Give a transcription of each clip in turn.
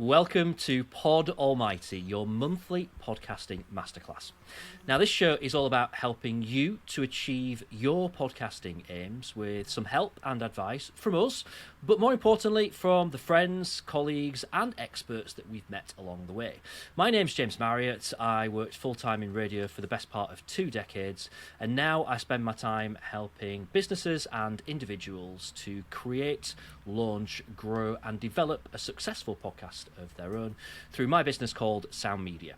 Welcome to Pod Almighty, your monthly podcasting masterclass. Now, this show is all about helping you to achieve your podcasting aims with some help and advice from us, but more importantly, from the friends, colleagues, and experts that we've met along the way. My name's James Marriott. I worked full-time in radio for the best part of 2 decades, and now I spend my time helping businesses and individuals to create, launch, grow, and develop a successful podcast of their own through my business called Sound Media.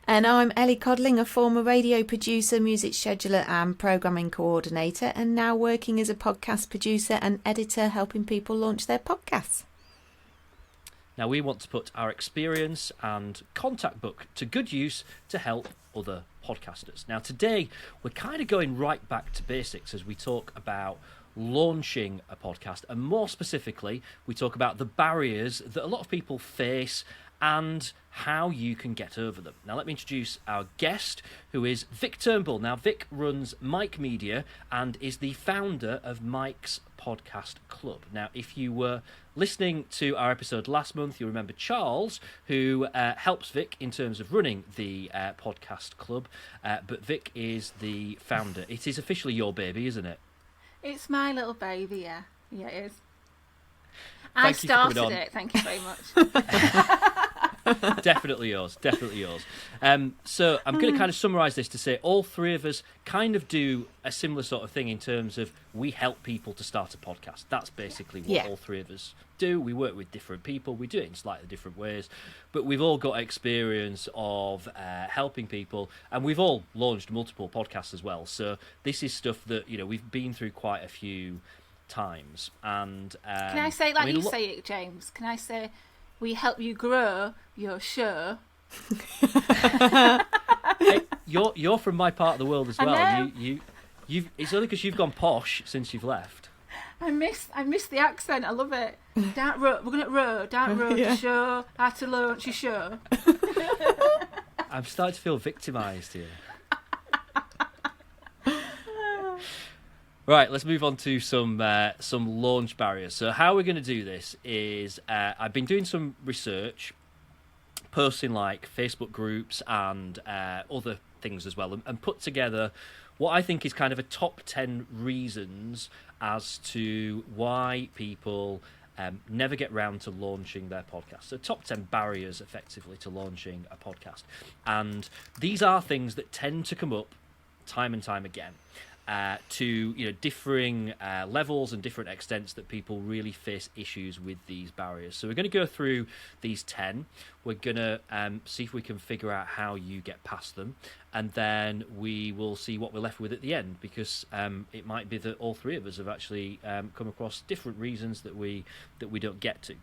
And I'm Ellie Codling, a former radio producer, music scheduler and programming coordinator, and now working as a podcast producer and editor helping people launch their podcasts. Now, we want to put our experience and contact book to good use to help other podcasters. Now, today, we're kind of going right back to basics as we talk about launching a podcast, and more specifically, we talk about the barriers that a lot of people face and how you can get over them. Now, let me introduce our guest, who is Vic Turnbull. Now, Vic runs Mike Media and is the founder of Mike's Podcast Club. Now, if you were listening to our episode last month, you'll remember Charles, who helps Vic in terms of running the podcast club, but Vic is the founder. It is officially your baby, isn't it? It's my little baby, yeah. Yeah, it is. I started it, thank you very much. Definitely yours. So I'm going to kind of summarise this to say all three of us kind of do a similar sort of thing in terms of we help people to start a podcast. That's basically what all three of us do. We work with different people. We do it in slightly different ways, but we've all got experience of helping people, and we've all launched multiple podcasts as well. So this is stuff that, you know, we've been through quite a few times. And can I say it you say it, James? Can I say we help you grow your show? Hey, you're from my part of the world as well. You've it's only because you've gone posh since you've left. I miss the accent. I love it. Down road, we're gonna down road to show how to launch your show. I'm starting to feel victimised here. Right, let's move on to some launch barriers. So how we're going to do this is I've been doing some research, posting like Facebook groups and other things as well, and put together what I think is kind of a top 10 reasons as to why people never get round to launching their podcast. So top 10 barriers, effectively, to launching a podcast. And these are things that tend to come up time and time again. To differing levels and different extents that people really face issues with these barriers. So we're going to go through these 10. We're going to see if we can figure out how you get past them, and then we will see what we're left with at the end, because it might be that all three of us have actually come across different reasons that we don't get to.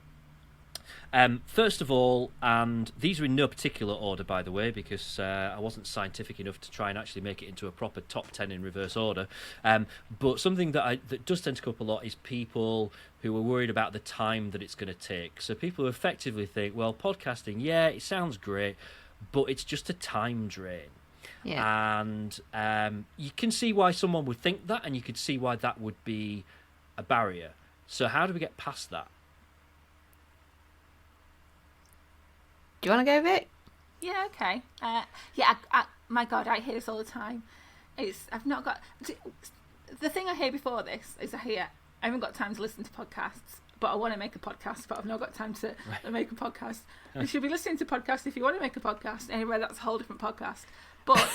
First of all, and these are in no particular order, by the way, because I wasn't scientific enough to try and actually make it into a proper top 10 in reverse order. But something that does tend to come up a lot is people who are worried about the time that it's going to take. So people who effectively think, well, podcasting, yeah, it sounds great, but it's just a time drain. Yeah. And you can see why someone would think that, and you could see why that would be a barrier. So how do we get past that? Do you want to go, Vic? Yeah, okay. My God, I hear this all the time. I've not got... The thing I hear before this is I haven't got time to listen to podcasts, but I want to make a podcast, but I've not got time to make a podcast. You should be listening to podcasts if you want to make a podcast. Anyway, that's a whole different podcast. But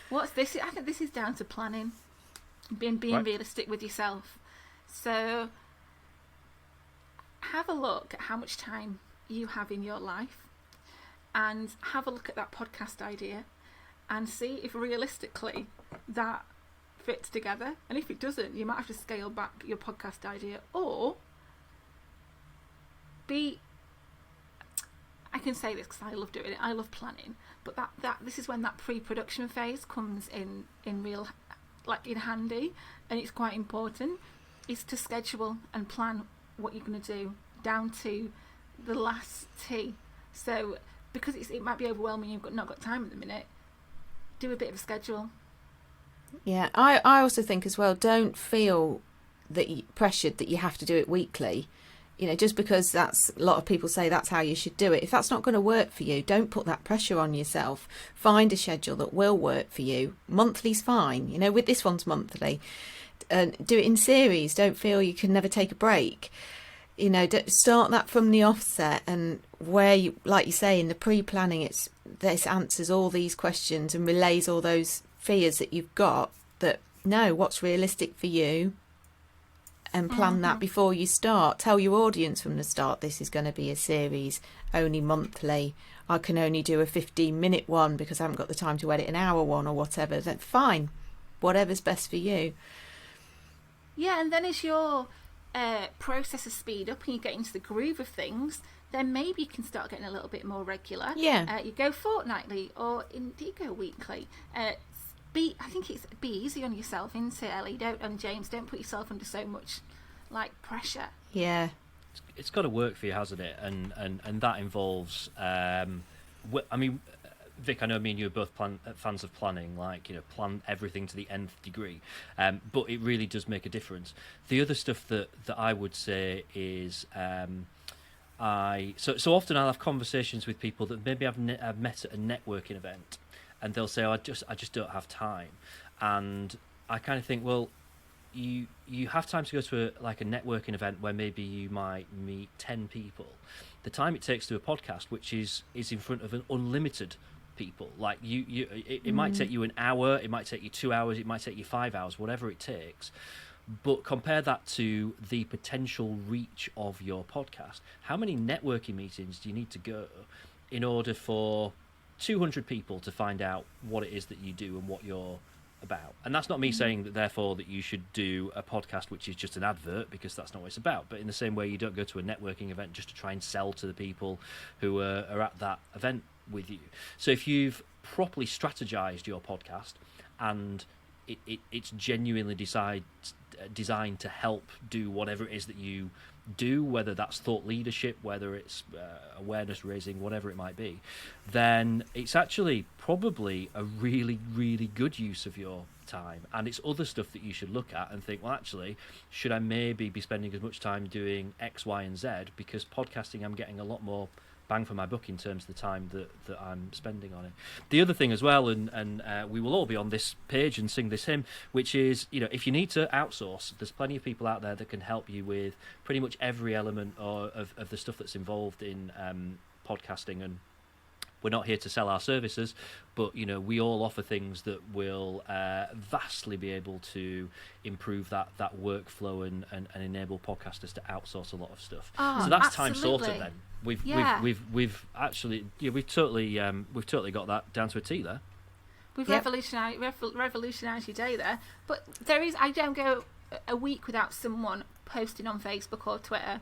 what's this? I think this is down to planning, being realistic with yourself. So have a look at how much time you have in your life, and have a look at that podcast idea and see if realistically that fits together. And if it doesn't, you might have to scale back your podcast idea, or I can say this because I love doing it, I love planning, but that this is when that pre-production phase comes in real, like, in handy, and it's quite important, is to schedule and plan what you're going to do down to the last T. So because it might be overwhelming, you've not got time at the minute, do a bit of a schedule. Yeah, I also think as well, don't feel that pressured that you have to do it weekly. just because that's a lot of people say that's how you should do it. If that's not going to work for you, don't put that pressure on yourself. Find a schedule that will work for you. Monthly's fine. With this one's monthly. Do it in series. Don't feel you can never take a break. Start that from the offset, and where you, like you say, in the pre-planning, this answers all these questions and relays all those fears that you've got. That know what's realistic for you, and plan that before you start. Tell your audience from the start, this is going to be a series, only monthly. I can only do a 15-minute one because I haven't got the time to edit an hour one or whatever. Then fine, whatever's best for you. Yeah, and then as your processes speed up and you get into the groove of things, then maybe you can start getting a little bit more regular. Yeah. You go fortnightly, or indeed go weekly. I think it's be easy on yourself, isn't it, Ellie? And James, don't put yourself under so much pressure. Yeah. It's got to work for you, hasn't it? And that involves. Vic, I know me and you are both fans of planning, plan everything to the nth degree, but it really does make a difference. The other stuff that I would say is, so often I'll have conversations with people that maybe I've met at a networking event, and they'll say, "Oh, I just don't have time," and I kind of think, well, you have time to go to a networking event where maybe you might meet 10 people. The time it takes to do a podcast, which is in front of an unlimited people, it might take you an hour, it might take you 2 hours, it might take you 5 hours, whatever it takes. But compare that to the potential reach of your podcast. How many networking meetings do you need to go in order for 200 people to find out what it is that you do and what you're about? And that's not me saying that therefore that you should do a podcast which is just an advert, because that's not what it's about. But in the same way, you don't go to a networking event just to try and sell to the people who are at that event with you. So if you've properly strategized your podcast and it's genuinely designed to help do whatever it is that you do, whether that's thought leadership, whether it's awareness raising, whatever it might be, then it's actually probably a really, really good use of your time. And it's other stuff that you should look at and think, well, actually, should I maybe be spending as much time doing X, Y, and Z? Because podcasting, I'm getting a lot more bang for my buck in terms of the time that I'm spending on it. The other thing as well, and we will all be on this page and sing this hymn, which is, if you need to outsource, there's plenty of people out there that can help you with pretty much every element of the stuff that's involved in podcasting. And we're not here to sell our services, but we all offer things that will vastly be able to improve that workflow and enable podcasters to outsource a lot of stuff. So that's absolutely. time sorted then. We've actually we've totally got that down to a T there. We've revolutionised your day there. But I don't go a week without someone posting on Facebook or Twitter.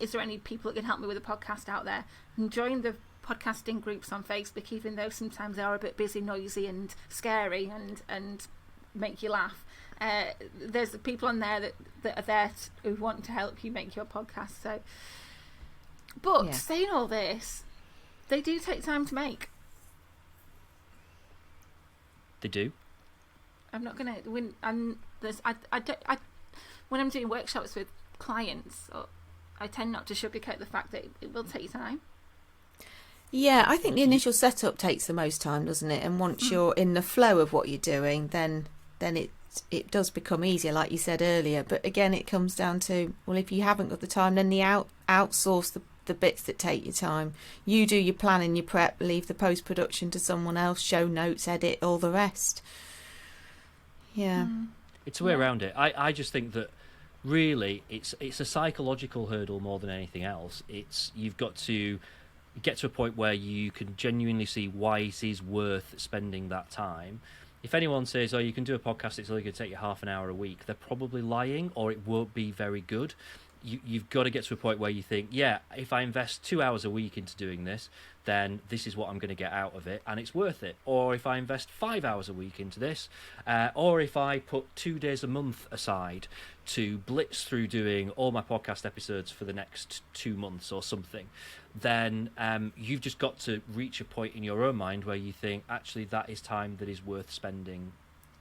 Is there any people that can help me with a podcast out there? And join the podcasting groups on Facebook, even though sometimes they are a bit busy, noisy and scary and make you laugh. There's people on there that are there who want to help you make your podcast. So, but saying all this, they do take time to make. They do. I'm not gonna win. When I'm doing workshops with clients, I tend not to sugarcoat the fact that it will take time. Yeah, I think the initial setup takes the most time, doesn't it? And once you're in the flow of what you're doing, then it does become easier, like you said earlier. But again, it comes down to, well, if you haven't got the time, then outsource the bits that take your time. You do your planning, your prep, leave the post-production to someone else, show notes, edit, all the rest. Yeah. It's a way around it. I just think that really it's a psychological hurdle more than anything else. You've got to get to a point where you can genuinely see why it is worth spending that time. If anyone says, oh, you can do a podcast, it's only going to take you half an hour a week, they're probably lying, or it won't be very good. You've got to get to a point where you think, yeah, if I invest 2 hours a week into doing this, then this is what I'm going to get out of it, and it's worth it. Or if I invest 5 hours a week into this, or if I put 2 days a month aside to blitz through doing all my podcast episodes for the next 2 months or something, then you've just got to reach a point in your own mind where you think, actually, that is time that is worth spending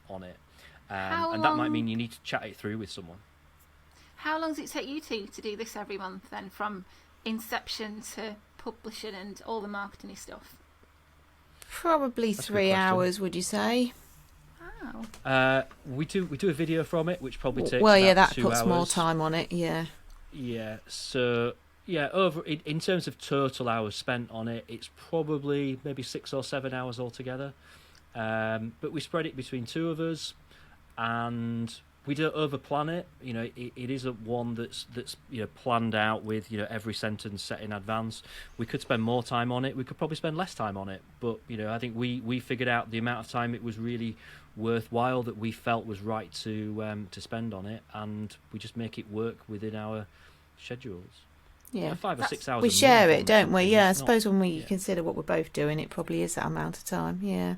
on it. And that might mean you need to chat it through with someone. How long does it take you to do this every month then, from inception to publishing and all the marketing stuff? Probably That's a good 3 question. hours, would you say? Oh. We do a video from it, which probably takes Well, yeah, about that 2 puts hours. more time on it, yeah. Yeah, so yeah, over in terms of total hours spent on it, it's probably maybe 6 or 7 hours altogether. But we spread it between 2 of us, and we don't overplan it. You know, it isn't one that's planned out with every sentence set in advance. We could spend more time on it. We could probably spend less time on it. But I think we figured out the amount of time it was really worthwhile, that we felt was right to spend on it, and we just make it work within our schedules. Yeah. 5 or 6 hours. We a share month it, on don't we? something Yeah, I is not- suppose when we yeah. consider what we're both doing, it probably is that amount of time, yeah.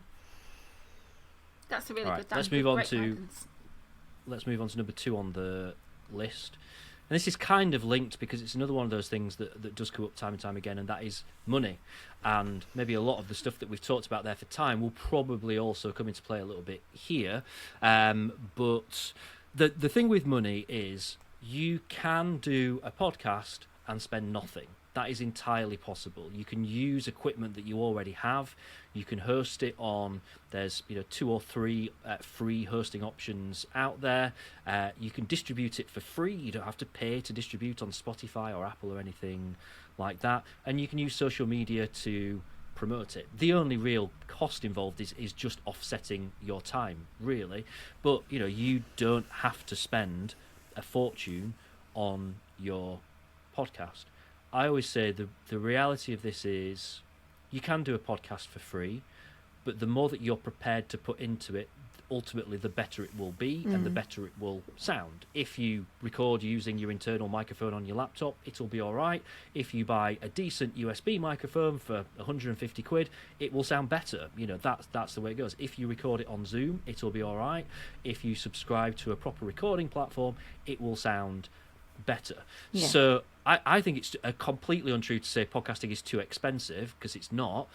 That's a really All good. right, let's move on to number 2 on the list. And this is kind of linked, because it's another one of those things that does come up time and time again, and that is money. And maybe a lot of the stuff that we've talked about there for time will probably also come into play a little bit here. But the thing with money is, you can do a podcast and spend nothing. That is entirely possible. You can use equipment that you already have. You can host it on, there's 2 or 3 free hosting options out there. You can distribute it for free. You don't have to pay to distribute on Spotify or Apple or anything like that. And you can use social media to promote it. The only real cost involved is just offsetting your time, really. But you don't have to spend a fortune on your podcast. I always say the reality of this is, you can do a podcast for free, but the more that you're prepared to put into it, ultimately the better it will be, and the better it will sound. If you record using your internal microphone on your laptop, it'll be all right. If you buy a decent USB microphone for 150 quid, it will sound better. That's the way it goes. If you record it on Zoom, it'll be all right. If you subscribe to a proper recording platform, it will sound better. Yeah. So I think it's completely untrue to say podcasting is too expensive, because it's not.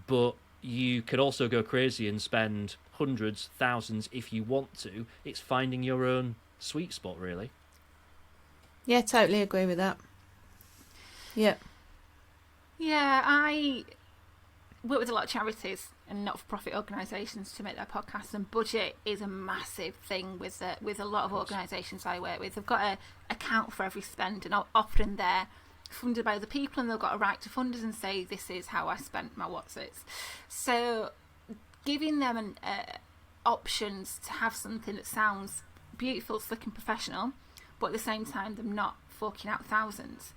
But you could also go crazy and spend hundreds, thousands if you want to. It's finding your own sweet spot, really. Yeah, totally agree with that. Yeah. Yeah, I work with a lot of charities and not-for-profit organisations to make their podcasts, and budget is a massive thing with a lot of organisations I work with. They've got to account for every spend, and often they're funded by other people, and they've got a right to fund us and say, this is how I spent my what's-its. So giving them options to have something that sounds beautiful, slick and professional, but at the same time them not forking out thousands,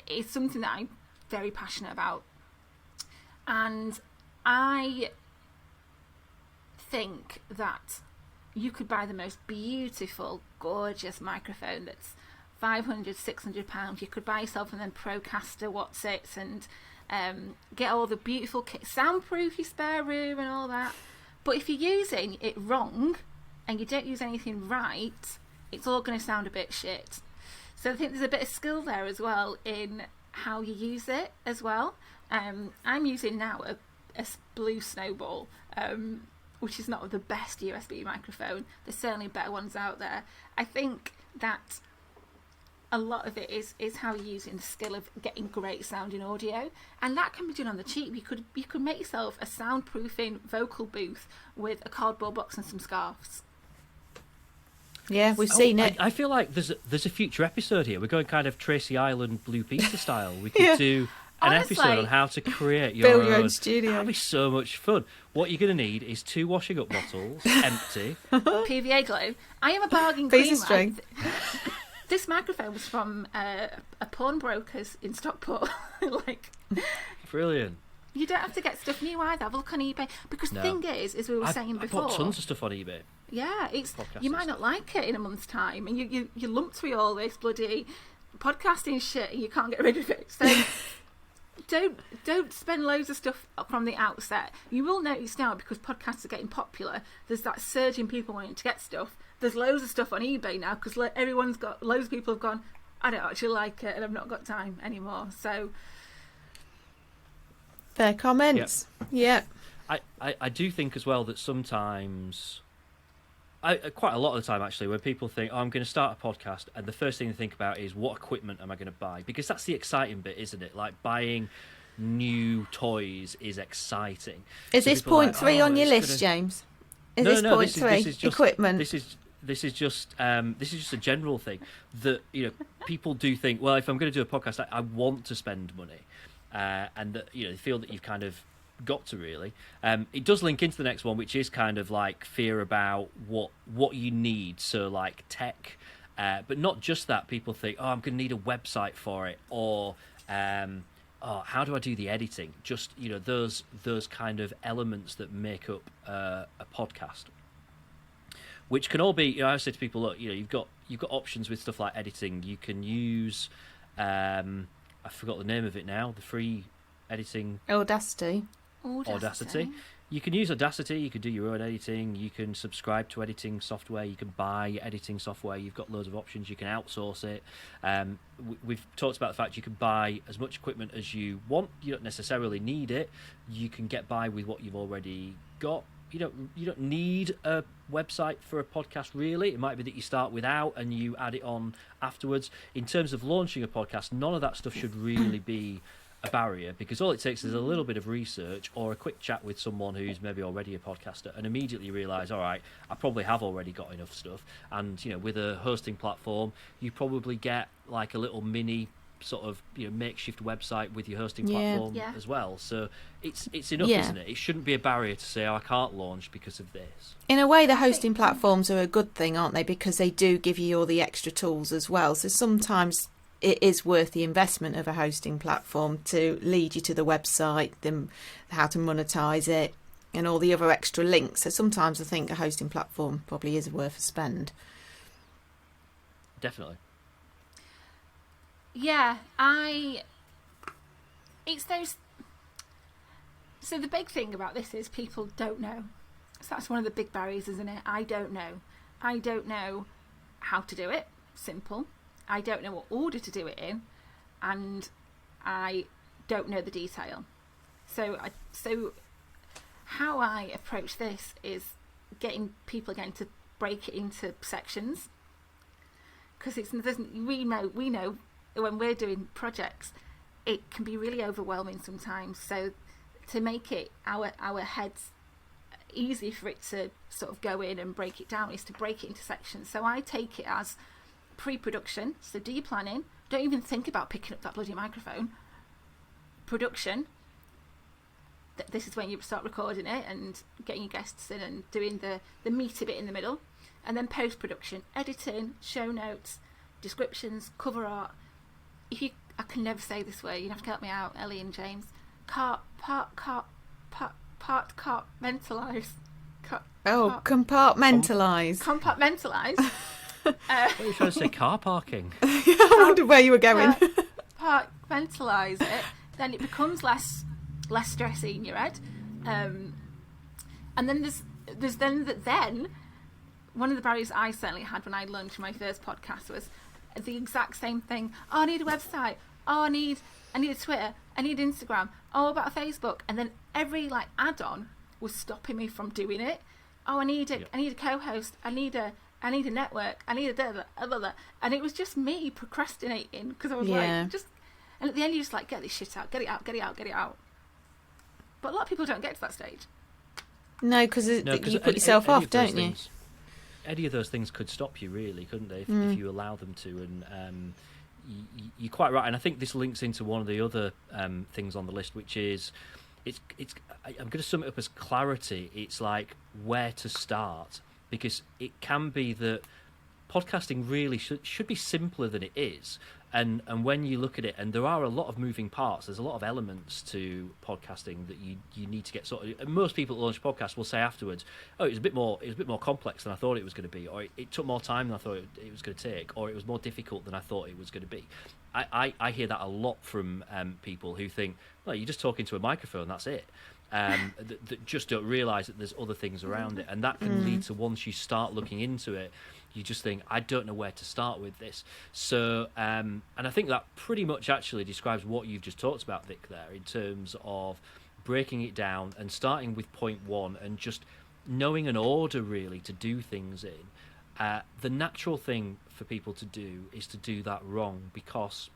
is something that I'm very passionate about. And I think that you could buy the most beautiful, gorgeous microphone that's £500-600. You could buy yourself and then Procaster what's-its, and get all the beautiful kit, soundproof your spare room and all that. But if you're using it wrong and you don't use anything right, it's all going to sound a bit shit. So I think there's a bit of skill there as well in how you use it as well. I'm using now a Blue Snowball, which is not the best USB microphone. There's certainly better ones out there. I think that a lot of it is how you're using the skill of getting great sounding audio, and that can be done on the cheap. You could make yourself a soundproofing vocal booth with a cardboard box and some scarves. Yeah, we've seen it. I feel like there's a future episode here. We're going kind of Tracy Island Blue Peter style. We could do an Honestly, episode on how to create Build your own studio. That'd be so much fun. What you're going to need is 2 washing up bottles, empty. PVA glue. I am a bargain Piece queen. of string. This microphone was from a pawnbroker's in Stockport. Like, Brilliant. you don't have to get stuff new either. Have a look on eBay. Because the thing is, as we were saying I before, bought tons of stuff on eBay. yeah, it's Podcasts you and might not like it in a month's time, and you're lumped through all this bloody podcasting shit, and you can't get rid of it. So don't spend loads of stuff from the outset. You will notice now, because podcasts are getting popular, there's that surge in people wanting to get stuff. There's loads of stuff on eBay now, because everyone's got, loads of people have gone, I don't actually like it and I've not got time anymore. So Fair comments. Yeah. I do think as well that sometimes quite a lot of the time actually, when people think, "Oh, I'm going to start a podcast," and the first thing they think about is what equipment am I going to buy? Because that's the exciting bit, isn't it? Like buying new toys is exciting. Is So this people are point like, three "Oh, on your it's list, gonna-" James? Is No, this no, point three? this is just Equipment. this is just a general thing that people do think. Well, if I'm going to do a podcast, I want to spend money, and that they feel that you've kind of got to really. It does link into the next one, which is kind of like fear about what you need. So like tech, but not just that. People think, oh, I'm going to need a website for it, or oh, how do I do the editing? Just those kind of elements that make up a podcast, which can all be. I say to people, look, you've got options with stuff like editing. You can use, I forgot the name of it now, the free editing. Audacity. You can use Audacity. You can do your own editing. You can subscribe to editing software. You can buy editing software. You've got loads of options. You can outsource it. We've talked about the fact you can buy as much equipment as you want. You don't necessarily need it. You can get by with what you've already got. You don't need a website for a podcast, really. It might be that you start without and you add it on afterwards. In terms of launching a podcast, none of that stuff should really be a barrier, because all it takes is a little bit of research or a quick chat with someone who's maybe already a podcaster, and immediately you realise, all right, I probably have already got enough stuff. And with a hosting platform, you probably get like a little mini sort of makeshift website with your hosting platform as well. So it's enough, isn't it? It shouldn't be a barrier to say, oh, I can't launch because of this. In a way, the hosting platforms are a good thing, aren't they? Because they do give you all the extra tools as well. So sometimes it is worth the investment of a hosting platform to lead you to the website, how to monetize it, and all the other extra links. So sometimes I think a hosting platform probably is worth a spend. Definitely. Yeah, it's those. So the big thing about this is people don't know. So that's one of the big barriers, isn't it? I don't know how to do it. Simple. I don't know what order to do it in, and I don't know the detail. So how I approach this is getting people again to break it into sections, because we know when we're doing projects, it can be really overwhelming sometimes. So to make it our heads easy for it to sort of go in and break it down is to break it into sections. So I take it as pre-production, so do your planning, don't even think about picking up that bloody microphone. Production, this is when you start recording it and getting your guests in and doing the meaty bit in the middle. And then post-production, editing, show notes, descriptions, cover art. I can never say this word, you have to help me out, Ellie and James. Compartmentalize. Compartmentalize. Compartmentalize. What are you trying to say? Car parking? I wondered where you were going. Compartmentalise it, then it becomes less stressy in your head. And then there's then one of the barriers I certainly had when I launched my first podcast was the exact same thing. Oh, I need a website. Oh, I need a Twitter. I need Instagram. Oh, about a Facebook. And then every add-on was stopping me from doing it. Oh, I need a co-host. I need a network. I need a blah, and it was just me procrastinating because I was and at the end you just get this shit out, get it out. But a lot of people don't get to that stage. No, because you put yourself off, don't you? Any of those things could stop you, really, couldn't they? If you allow them to, and you're quite right. And I think this links into one of the other things on the list, which is I'm going to sum it up as clarity. It's like where to start. Because it can be that podcasting really should be simpler than it is. And when you look at it, and there are a lot of moving parts, there's a lot of elements to podcasting that you need to get sorted. And most people that launch podcasts will say afterwards, oh, it was a bit more complex than I thought it was going to be, or it took more time than I thought it was going to take, or it was more difficult than I thought it was going to be. I hear that a lot from people who think, well, you're just talking to a microphone, that's it. That just don't realise that there's other things around it, and that can lead to, once you start looking into it, you just think, I don't know where to start with this. So and I think that pretty much actually describes what you've just talked about, Vic, there, in terms of breaking it down and starting with point one and just knowing an order really to do things in. The natural thing for people to do is to do that wrong, because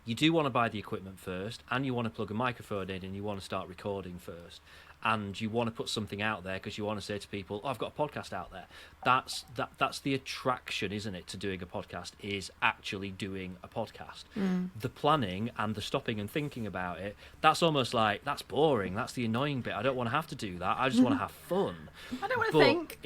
you do want to buy the equipment first, and you want to plug a microphone in, and you want to start recording first, and you want to put something out there because you want to say to people, "Oh, I've got a podcast out there." That's the attraction, isn't it, to doing a podcast, is actually doing a podcast. The planning and the stopping and thinking about it, that's almost like, that's boring. That's the annoying bit. I don't want to have to do that. I just want to have fun. I don't want to think.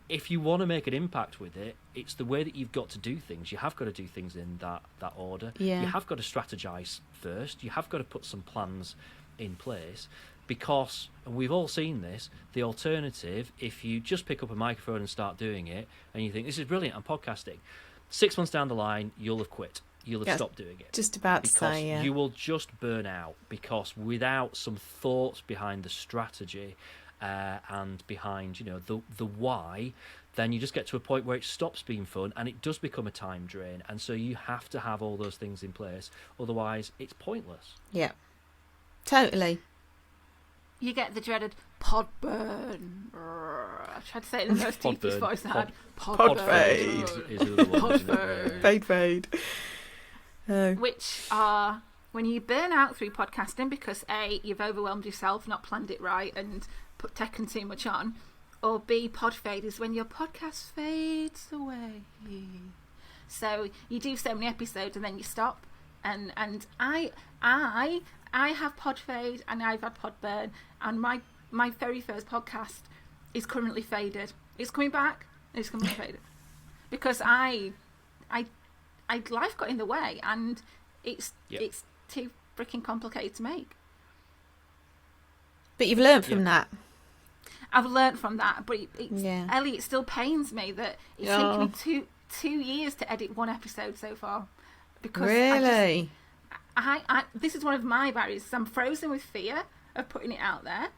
If you want to make an impact with it, it's the way that you've got to do things. You have got to do things in that order. Yeah. You have got to strategize first. You have got to put some plans in place, because, and we've all seen this, the alternative, if you just pick up a microphone and start doing it, and you think, this is brilliant, I'm podcasting, 6 months down the line, you'll have quit. You'll have stopped doing it. Just about to because say, yeah. you will just burn out, because without some thoughts behind the strategy, and behind, the why, then you just get to a point where it stops being fun and it does become a time drain. And so you have to have all those things in place, otherwise it's pointless. Yeah, totally. You get the dreaded pod burn. I tried to say it in the most deepest voice I had. Pod fade. Is another one, Pod isn't it? fade. Fade. Oh. Which are when you burn out through podcasting because A, you've overwhelmed yourself, not planned it right, and taken too much on, or B, pod fade is when your podcast fades away. So you do so many episodes and then you stop. And I have pod fade and I've had pod burn, and my very first podcast is currently faded. It's coming back. It's coming faded because I life got in the way, and it's too freaking complicated to make. But you've learned from that. I've learnt from that, but Ellie, it still pains me that it's taken me two years to edit one episode so far. Because really, I this is one of my barriers. I'm frozen with fear of putting it out there.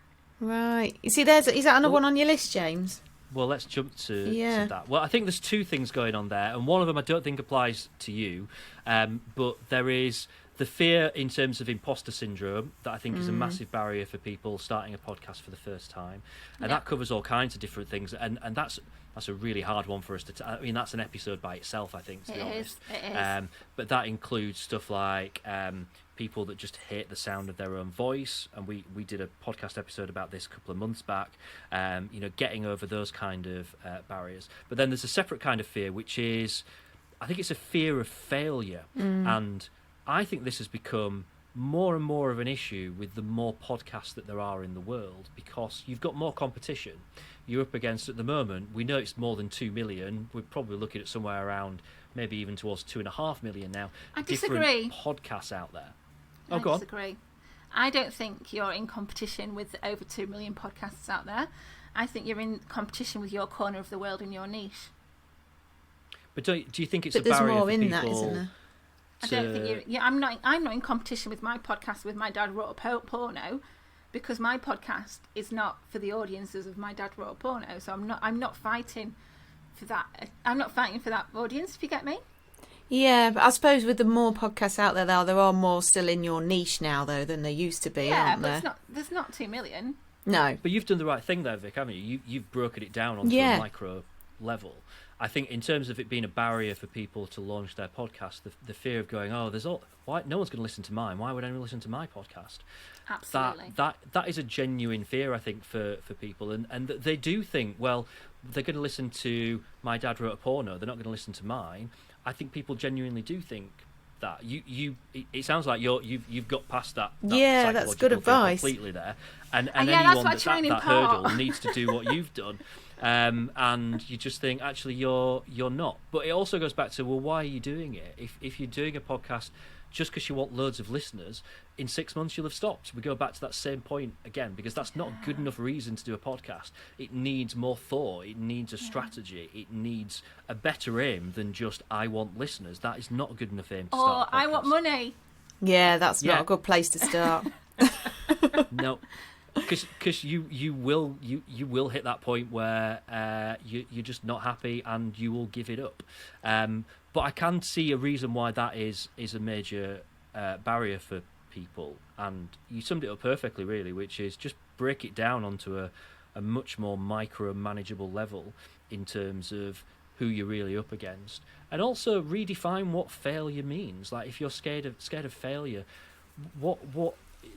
Right. You see, is that another one on your list, James? Well, let's jump to that. Well, I think there's two things going on there, and one of them I don't think applies to you, but there is the fear in terms of imposter syndrome that I think is a massive barrier for people starting a podcast for the first time, and that covers all kinds of different things, and that's a really hard one for us to I mean, that's an episode by itself, I think, to be honest. It is. But that includes stuff like people that just hate the sound of their own voice, and we did a podcast episode about this a couple of months back, getting over those kind of barriers. But then there's a separate kind of fear, which is, I think it's a fear of failure, and I think this has become more and more of an issue with the more podcasts that there are in the world, because you've got more competition. You're up against, at the moment, we know it's more than 2 million. We're probably looking at somewhere around maybe even towards 2.5 million now. I disagree. Different podcasts out there. I go disagree. On. I don't think you're in competition with over 2 million podcasts out there. I think you're in competition with your corner of the world in your niche. But do you think it's a barrier more for in people? That, isn't there? I don't think you're. Yeah, I'm not in competition with my podcast with My Dad Wrote a Porno, because my podcast is not for the audiences of My Dad Wrote a Porno. So I'm not fighting for that. I'm not fighting for that audience. If you get me. Yeah, but I suppose with the more podcasts out there, there are more still in your niche now, though, than there used to be, aren't there? Yeah, but there's not 2 million. No. But you've done the right thing there, Vic, haven't you? You've broken it down onto a micro level. I think in terms of it being a barrier for people to launch their podcast, the fear of going, why no one's going to listen to mine? Why would anyone listen to my podcast? Absolutely. That is a genuine fear, I think, for people, and they do think, well, they're going to listen to My Dad Wrote a Porno. They're not going to listen to mine. I think people genuinely do think that. It sounds like you've got past that yeah, that's good advice. Completely there, and that's anyone that hurdle needs to do what you've done. And you just think, actually, you're not. But it also goes back to, well, why are you doing it? If you're doing a podcast just because you want loads of listeners, in 6 months you'll have stopped. We go back to that same point again, because that's not a good enough reason to do a podcast. It needs more thought. It needs a strategy. It needs a better aim than just, I want listeners. That is not a good enough aim to start a podcast. I want money. Yeah, that's not a good place to start. No. Because you will hit that point where you're just not happy and you will give it up. But I can see a reason why that is a major barrier for people, and you summed it up perfectly, really, which is just break it down onto a much more micro-manageable level in terms of who you're really up against, and also redefine what failure means. Like, if you're scared of failure, what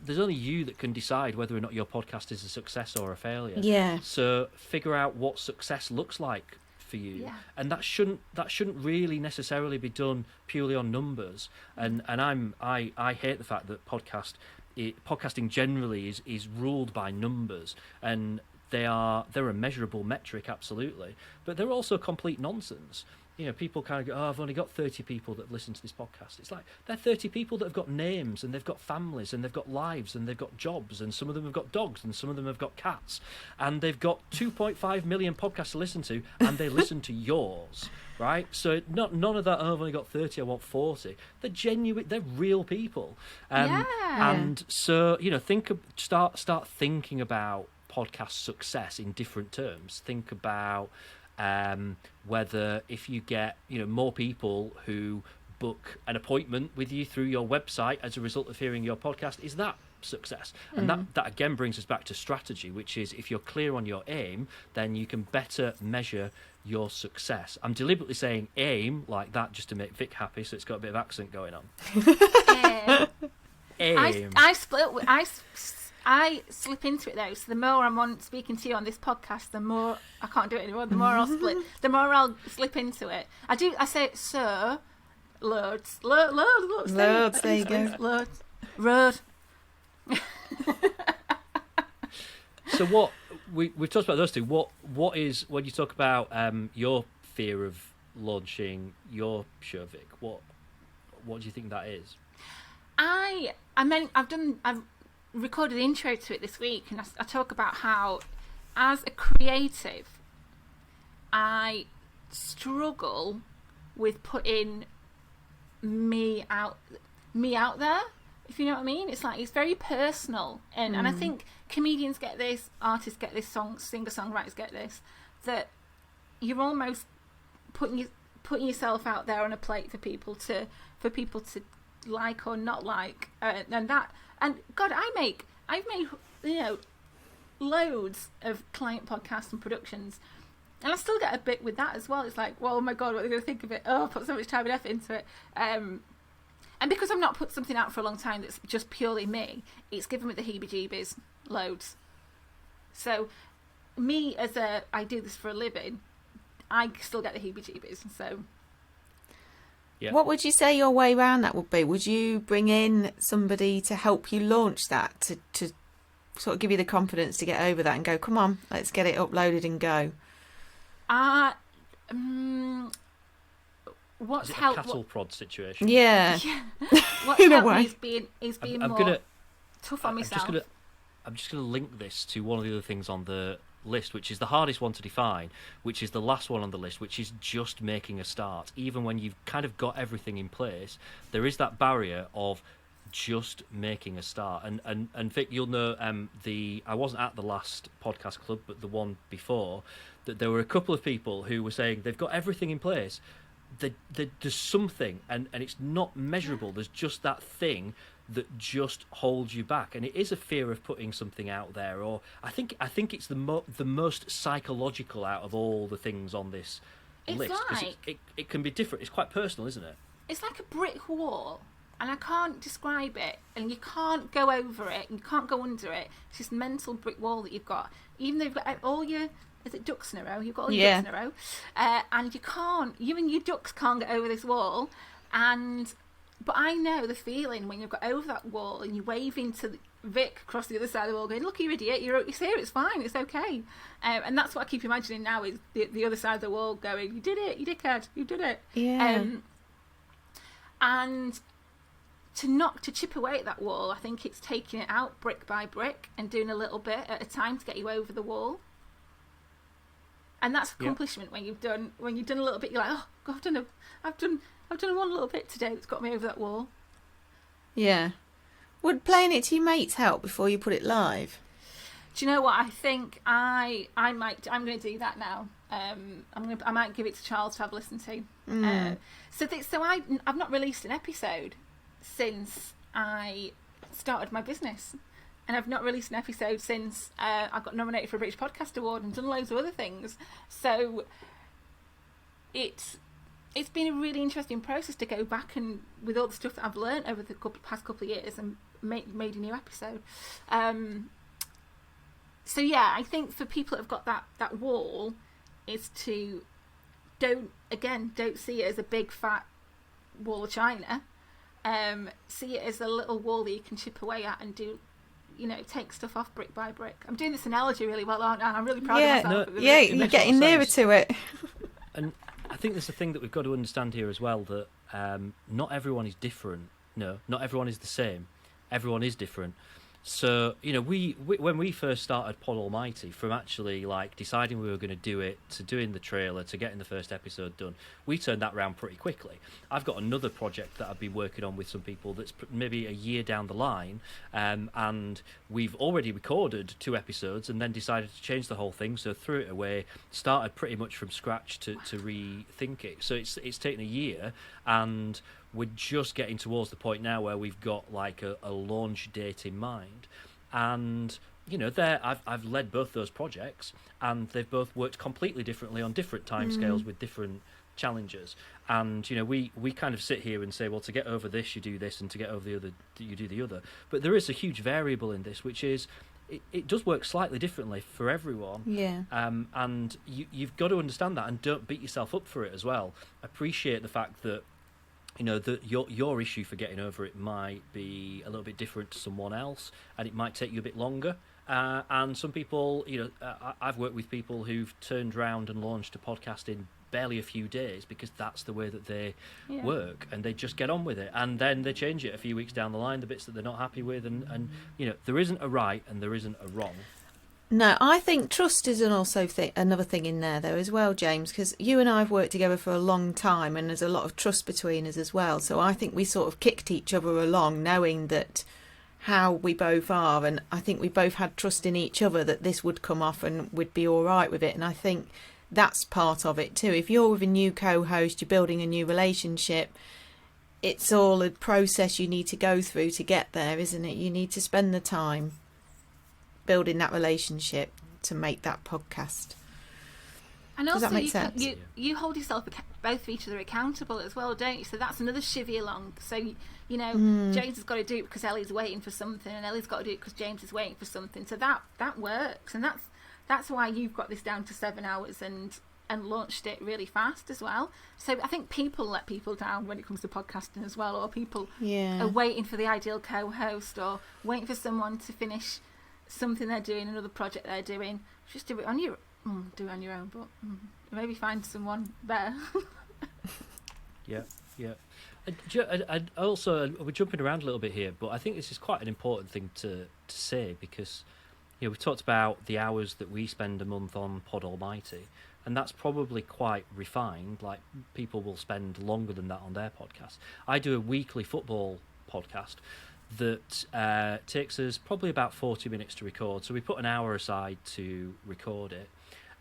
there's only you that can decide whether or not your podcast is a success or a failure. Yeah. So figure out what success looks like for you, and that shouldn't really necessarily be done purely on numbers. And I hate the fact that podcasting generally is ruled by numbers, and they're a measurable metric, absolutely, but they're also complete nonsense. You know, people kind of go, "Oh, I've only got 30 people that have listened to this podcast." It's like, they're 30 people that have got names, and they've got families, and they've got lives, and they've got jobs, and some of them have got dogs, and some of them have got cats, and they've got 2.5 million podcasts to listen to, and they listen to yours, right? So none of that, "Oh, I've only got 30, I want 40. They're genuine, they're real people. And so, you know, start thinking about podcast success in different terms. Think about whether, if you get, you know, more people who book an appointment with you through your website as a result of hearing your podcast, is that success? And that again brings us back to strategy, which is, if you're clear on your aim, then you can better measure your success. I'm deliberately saying aim like that just to make Vic happy, so it's got a bit of accent going on. Aim. I slip into it though, so the more I'm on speaking to you on this podcast, the more I can't do it anymore. The more I'll slip into it. I say it, sir, loads. There you go. Loads. Road. So what we've talked about those two. What is, when you talk about your fear of launching your show, Vic? What do you think that is? I've recorded the intro to it this week, and I talk about how, as a creative, I struggle with putting me out there, if you know what I mean. It's like, it's very personal, and I think comedians get this, artists get this, singer-songwriters get this, that you're almost putting yourself out there on a plate for people to like or not like, and God, I've made, you know, loads of client podcasts and productions, and I still get a bit with that as well. It's like, well, oh my God, what are they going to think of it? Oh, I put so much time and effort into it. And because I've not put something out for a long time that's just purely me, it's given me the heebie-jeebies, loads. So me, I do this for a living, I still get the heebie-jeebies, so... Yeah. What would you say your way around that would be? Would you bring in somebody to help you launch that, to sort of give you the confidence to get over that and go, come on, let's get it uploaded and go? What's helped? A cattle prod situation. Yeah. What's in a helped way. Me is being more tough on myself. I'm just gonna link this to one of the other things on the list, which is the hardest one to define, which is the last one on the list, which is just making a start. Even when you've kind of got everything in place, there is that barrier of just making a start. And Vic, you'll know, I wasn't at the last podcast club, but the one before, that there were a couple of people who were saying they've got everything in place, there's something, and it's not measurable. There's just that thing that just holds you back, and it is a fear of putting something out there. Or I think it's the most psychological out of all the things on this list, because it can be different. It's quite personal, isn't it? It's like a brick wall, and I can't describe it, and you can't go over it, and you can't go under it. It's this mental brick wall that you've got, even though you've got all your ducks in a row. You've got all your ducks in a row, and you and your ducks can't get over this wall. But I know the feeling when you've got over that wall and you're waving to Vic across the other side of the wall, going, "Look, you idiot! You're here. It's fine. It's okay." And that's what I keep imagining now, is the other side of the wall going, "You did it, you dickhead! You did it!" Yeah. And to chip away at that wall, I think it's taking it out brick by brick and doing a little bit at a time to get you over the wall. And that's accomplishment when you've done a little bit. You're like, "Oh God, I've done one little bit today that's got me over that wall." Yeah. Would playing it to your mates help before you put it live? Do you know what? I think I'm going to do that now. I might give it to Charles to have a listen to. So I've not released an episode since I started my business. and I've not released an episode since I got nominated for a British Podcast Award and done loads of other things. So it's been a really interesting process to go back and, with all the stuff that I've learned over the past couple of years, and made a new episode. So yeah, I think for people that have got that wall, is to don't see it as a big fat wall of China. See it as a little wall that you can chip away at and do, take stuff off brick by brick. I'm doing this analogy really well, aren't I? I'm really proud of myself. You're getting nearer to it. And I think there's a thing that we've got to understand here as well, that not everyone is different. No, not everyone is the same. Everyone is different. So, we when we first started Pod Almighty, from actually like deciding we were going to do it, to doing the trailer, to getting the first episode done, we turned that round pretty quickly. I've got another project that I've been working on with some people that's maybe a year down the line, and we've already recorded 2 episodes and then decided to change the whole thing, so threw it away, started pretty much from scratch to rethink it. So it's taken a year, and we're just getting towards the point now where we've got like a launch date in mind. And I've led both those projects, and they've both worked completely differently on different timescales with different challenges. And we kind of sit here and say, well, to get over this you do this, and to get over the other you do the other. But there is a huge variable in this, which is it does work slightly differently for everyone. Yeah. And you've got to understand that, and don't beat yourself up for it as well. Appreciate the fact that that your issue for getting over it might be a little bit different to someone else, and it might take you a bit longer. And some people, I've worked with people who've turned around and launched a podcast in barely a few days, because that's the way that they work, and they just get on with it, and then they change it a few weeks down the line, the bits that they're not happy with, and there isn't a right and there isn't a wrong. No, I think trust is another thing in there, though, as well, James, because you and I have worked together for a long time, and there's a lot of trust between us as well. So I think we sort of kicked each other along, knowing that how we both are, and I think we both had trust in each other that this would come off and we'd be all right with it. And I think that's part of it too. If you're with a new co-host, you're building a new relationship, it's all a process you need to go through to get there, isn't it? You need to spend the time building that relationship to make that podcast. And Does also that make sense? you hold yourself both of each other accountable as well, don't you? So that's another chivvy along. So James has got to do it because Ellie's waiting for something, and Ellie's got to do it because James is waiting for something. So that works, and that's why you've got this down to 7 hours and launched it really fast as well. So I think people let people down when it comes to podcasting as well, or people are waiting for the ideal co-host, or waiting for someone to finish something they're doing, another project they're doing. Just do it on your own, but maybe find someone better. Yeah. And also, we're jumping around a little bit here, but I think this is quite an important thing to say, because we've talked about the hours that we spend a month on Pod Almighty, and that's probably quite refined. Like, people will spend longer than that on their podcast. I do a weekly football podcast that takes us probably about 40 minutes to record, so we put an hour aside to record it,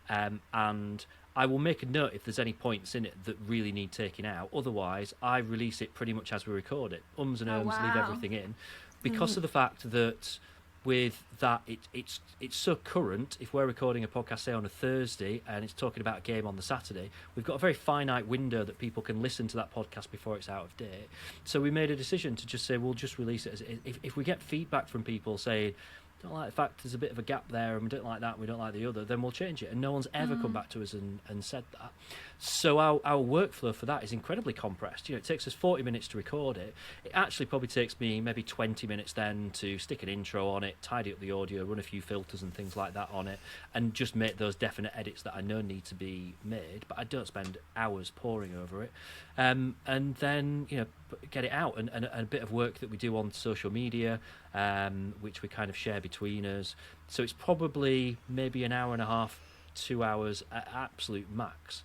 and I will make a note if there's any points in it that really need taking out. Otherwise, I release it pretty much as we record it. Ums and ums, leave everything in, because of the fact that with that, it's so current. If we're recording a podcast, say, on a Thursday, and it's talking about a game on the Saturday, we've got a very finite window that people can listen to that podcast before it's out of date. So we made a decision to just say, we'll just release it. If we get feedback from people saying, don't like the fact there's a bit of a gap there, and we don't like that, we don't like the other, then we'll change it. And no one's ever come back to us and said that. So our workflow for that is incredibly compressed. It takes us 40 minutes to record it. It actually probably takes me maybe 20 minutes then to stick an intro on it, tidy up the audio, run a few filters and things like that on it, and just make those definite edits that I know need to be made. But I don't spend hours poring over it. And then get it out, and a bit of work that we do on social media, which we kind of share between us. So it's probably maybe an hour and a half, 2 hours at absolute max.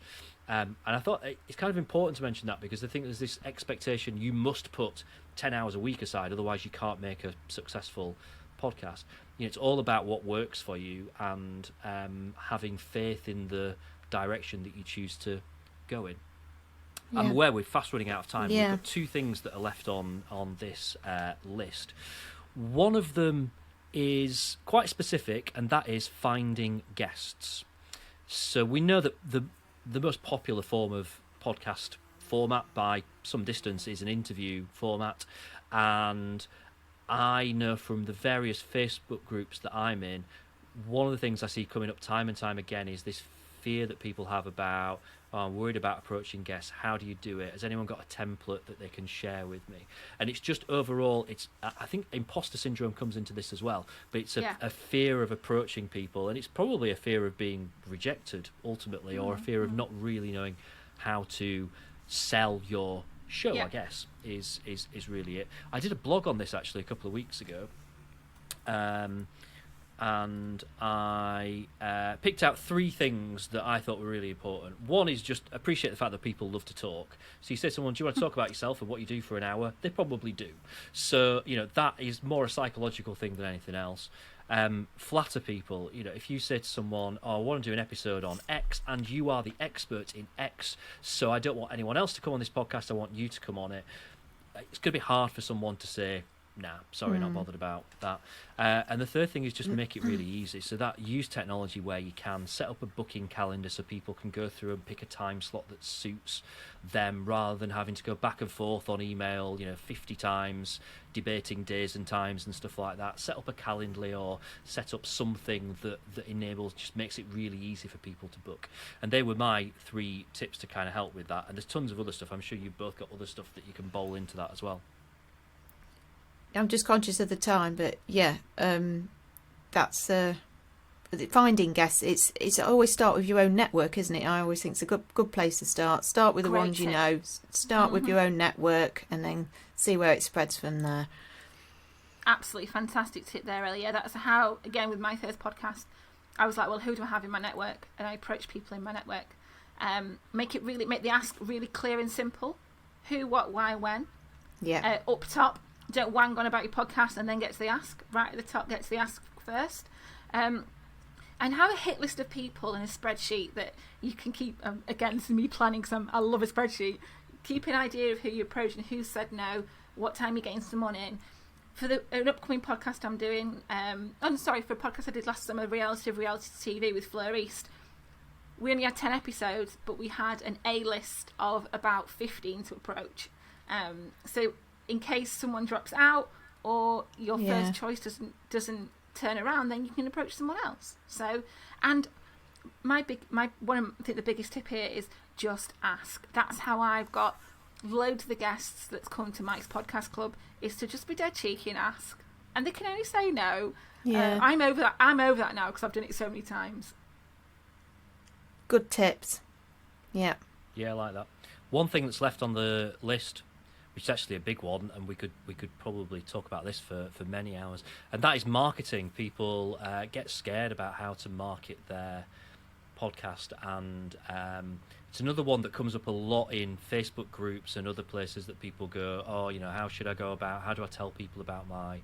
And I thought it's kind of important to mention that, because I think there's this expectation you must put 10 hours a week aside, otherwise you can't make a successful podcast. It's all about what works for you, and having faith in the direction that you choose to go in. Yeah. I'm aware we're fast running out of time. Yeah. We've got 2 things that are left on this list. One of them is quite specific, and that is finding guests. So we know that the most popular form of podcast format by some distance is an interview format, and I know from the various Facebook groups that I'm in, one of the things I see coming up time and time again is this fear that people have about, I'm worried about approaching guests. How do you do it? Has anyone got a template that they can share with me? And it's just overall, I think imposter syndrome comes into this as well, but it's a fear of approaching people, and it's probably a fear of being rejected ultimately, or a fear of not really knowing how to sell your show, I guess, is really it. I did a blog on this actually a couple of weeks ago, and I picked out 3 things that I thought were really important. One is just appreciate the fact that people love to talk. So you say to someone, do you want to talk about yourself and what you do for an hour? They probably do. So, that is more a psychological thing than anything else. Flatter people. If you say to someone, I want to do an episode on X, and you are the expert in X, so I don't want anyone else to come on this podcast, I want you to come on it. It's going to be hard for someone to say, nah, sorry, not bothered about that. And the third thing is just make it really easy. So that use technology where you can set up a booking calendar so people can go through and pick a time slot that suits them, rather than having to go back and forth on email, 50 times, debating days and times and stuff like that. Set up a Calendly or set up something that enables, just makes it really easy for people to book. And they were my 3 tips to kind of help with that. And there's tons of other stuff. I'm sure you've both got other stuff that you can bowl into that as well. I'm just conscious of the time, but that's finding guests. It's always start with your own network, isn't it? I always think it's a good place to start. Start with the ones you know. Start with your own network, and then see where it spreads from there. Absolutely fantastic tip there, Ellie. Yeah, that's how, again, with my first podcast, I was like, well, who do I have in my network? And I approach people in my network. Make the ask really clear and simple. Who, what, why, when. Yeah. Up top. Don't wang on about your podcast and then get to the ask. Right at the top, get to the ask first. And have a hit list of people in a spreadsheet that you can keep, again, this is me planning because I love a spreadsheet. Keep an idea of who you approach and who said no, what time you're getting someone in. For an upcoming podcast I'm doing, for a podcast I did last summer, Reality of Reality TV with Fleur East, we only had 10 episodes, but we had an A-list of about 15 to approach. So in case someone drops out or your first choice doesn't turn around, then you can approach someone else. So, and I think the biggest tip here is just ask. That's how I've got loads of the guests that's come to Mike's Podcast Club, is to just be dead cheeky and ask, and they can only say no. I'm over that now because I've done it so many times. Good tips. Yeah, I like that. One thing that's left on the list, which is actually a big one, and we could probably talk about this for many hours, and that is marketing. People get scared about how to market their podcast, and it's another one that comes up a lot in Facebook groups and other places that people go, how should I go about, how do I tell people about my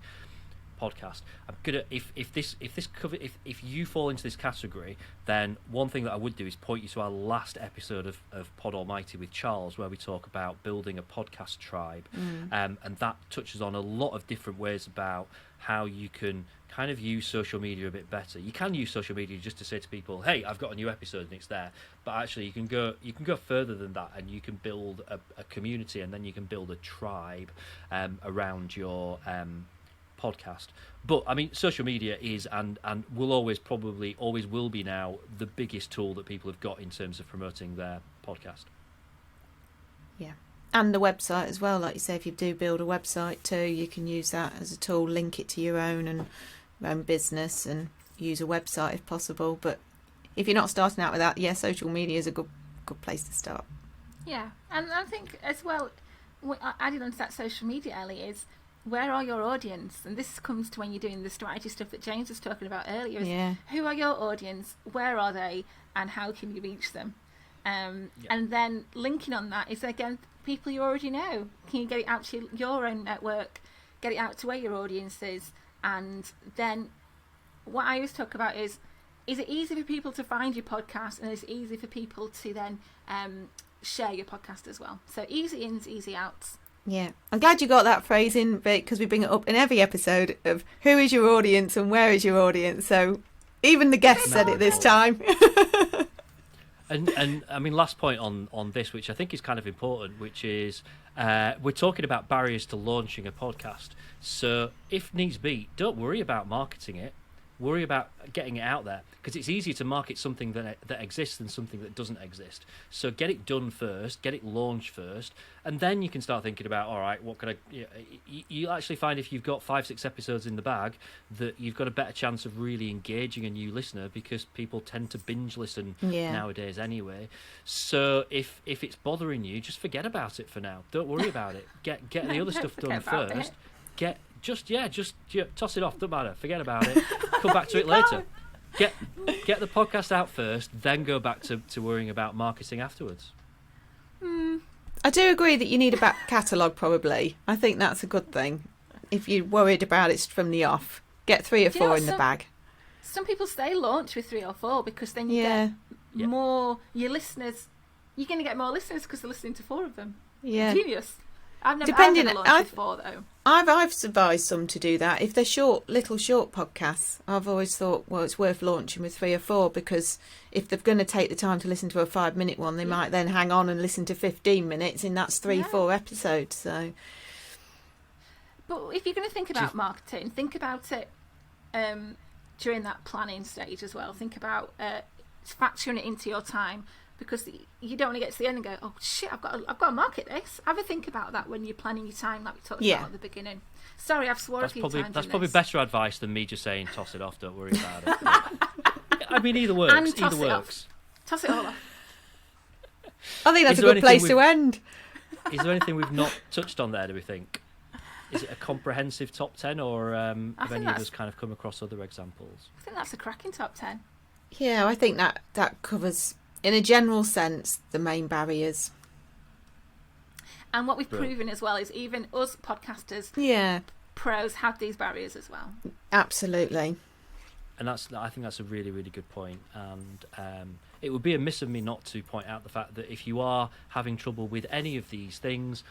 podcast? I'm gonna if you fall into this category, then one thing that I would do is point you to our last episode of Pod Almighty with Charles, where we talk about building a podcast tribe, and that touches on a lot of different ways about how you can kind of use social media a bit better. You can use social media just to say to people, hey, I've got a new episode and it's there, but actually you can go further than that, and you can build a community, and then you can build a tribe around your podcast. But I mean, social media is and will always will be now the biggest tool that people have got in terms of promoting their podcast. Yeah. And the website as well, like you say, if you do build a website too, you can use that as a tool, link it to your own business, and use a website if possible. But if you're not starting out with that, social media is a good place to start. Yeah, and I think as well, adding onto that social media, Ellie, is where are your audience? And this comes to when you're doing the strategy stuff that James was talking about earlier. Who are your audience? Where are they? And how can you reach them? And then linking on that is, again, people you already know. Can you get it out to your own network? Get it out to where your audience is? And then what I always talk about is it easy for people to find your podcast, and it's easy for people to then share your podcast as well. So easy ins, easy outs. Yeah, I'm glad you got that phrase in, Vic, because we bring it up in every episode of who is your audience and where is your audience. So even the guest said it this time. And I mean, last point on this, which I think is kind of important, which is we're talking about barriers to launching a podcast. So if needs be, don't worry about marketing it. Worry about getting it out there, because it's easier to market something that exists than something that doesn't exist. So get it done first, get it launched first, and then you can start thinking about, all right, what can I... You actually find if you've got 5-6 episodes in the bag that you've got a better chance of really engaging a new listener, because people tend to binge listen nowadays anyway. So if it's bothering you, just forget about it for now. Don't worry about it. Get the other stuff done first. Just toss it off. Don't matter. Forget about it. Come back to it later. Get the podcast out first, then go back to worrying about marketing afterwards. I do agree that you need a back catalogue, probably. I think that's a good thing. If you're worried about it from the off, get 3 or 4 in the bag. Some people stay launch with 3 or 4 because then you get more... Your listeners... You're going to get more listeners because they're listening to 4 of them. Yeah. Genius. I've never launched with 4, though. I've advised some to do that. If they're short podcasts, I've always thought, well, it's worth launching with 3 or 4, because if they're going to take the time to listen to a 5-minute one, they might then hang on and listen to 15 minutes, and that's 3-4 episodes. So, but if you're going to think about marketing, think about it during that planning stage as well. Think about factoring it into your time. Because you don't want to get to the end and go, oh shit, I've got to market this. Have a think about that when you're planning your time, like we talked about at the beginning. Sorry, I've swore a few times. That's probably better advice than me just saying toss it off. Don't worry about it. I mean, either works. And toss it off. Toss it all off. I think that's a good place to end. Is there anything we've not touched on there? Do we think? Is it a comprehensive top 10, or have any of us kind of come across other examples? I think that's a cracking top 10. Yeah, I think that covers, in a general sense, the main barriers. And what we've proven as well is even us podcasters, pros, have these barriers as well. Absolutely. And I think that's a really, really good point. And it would be amiss of me not to point out the fact that if you are having trouble with any of these things,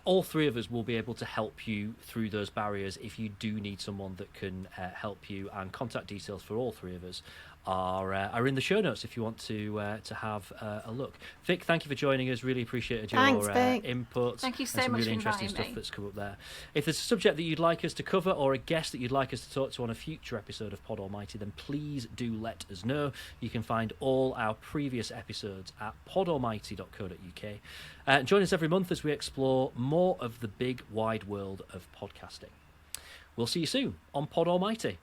all 3 of us will be able to help you through those barriers if you do need someone that can help you. And contact details for all 3 of us are in the show notes if you want to have a look. Vic, thank you for joining us. Really appreciated your input. Thank you so and much really for interesting inviting stuff me. that's come up there. If there's a subject that you'd like us to cover or a guest that you'd like us to talk to on a future episode of Pod Almighty, then please do let us know. You can find all our previous episodes at podalmighty.co.uk. Join us every month as we explore more of the big wide world of podcasting. We'll see you soon on Pod Almighty.